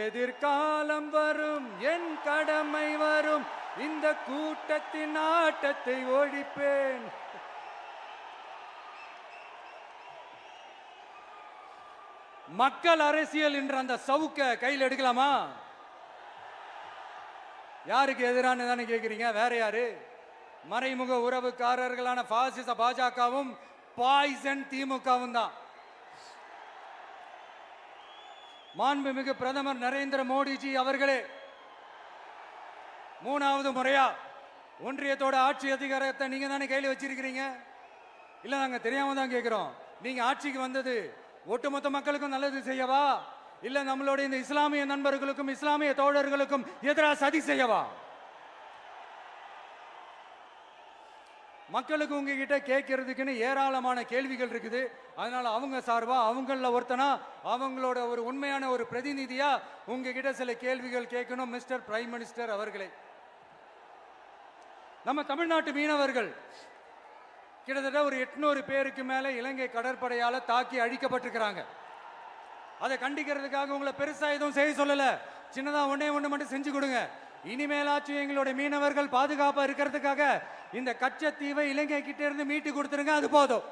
எதிர்காலம் வரும், என் கடமை வரும், இந்த கூட்டத்தின் ஆட்டத்தை ஒழிப்பேன். மக்கள் அரசியல் என்ற அந்த சவுக்க கையில் எடுக்கலாமா? யாருக்கு எதிரான தானே கேட்கிறீங்க? வேற யாரு? மறைமுக உறவுக்காரர்களான பாசிச பாஜகவும் பாய்சன் திமுகவும் தான். மாண்புமிகு பிரதமர் நரேந்திர மோடிஜி அவர்களே, 3வது முறையா ஒன்றியத்தோட ஆட்சி அதிகாரத்தை நீங்க தானே கையில் வச்சிருக்கிறீங்க. இல்ல, நாங்க தெரியாம தான் கேட்கிறோம். நீங்க ஆட்சிக்கு வந்தது ஒட்டுமொத்த மக்களுக்கும் நல்லது செய்யவா, இல்ல நம்மளுடைய இந்த இஸ்லாமிய நண்பர்களுக்கும் இஸ்லாமிய தோழர்களுக்கும் எதிராக சதி செய்யவா? மக்களுக்கு உங்ககிட்ட கேட்கறதுக்குன்னு ஏராளமான கேள்விகள் இருக்குது. அதனால அவங்க சார்பா, அவங்கள ஒருத்தனா, அவங்களோட ஒரு உண்மையான ஒரு பிரதிநிதியா உங்ககிட்ட சில கேள்விகள் கேட்கணும். மிஸ்டர் பிரைம் மினிஸ்டர் அவர்களே, நம்ம தமிழ்நாட்டு மீனவர்கள் கிட்டத்தட்ட ஒரு 800 பேருக்கு மேல இலங்கை கடற்படையால தாக்கி அழிக்கப்பட்டிருக்கிறாங்க. அதை கண்டிக்கிறதுக்காக உங்களை பெருசா எதுவும் செய்ய சொல்லல, சின்னதா ஒண்ணு மட்டும் செஞ்சு கொடுங்க. இனிமேலாச்சும் எங்களுடைய மீனவர்கள் பாதுகாப்பா இருக்கிறதுக்காக இந்த கச்சத்தீவை இலங்கை கிட்ட இருந்து மீட்டு கொடுத்துருங்க, அது போதும்.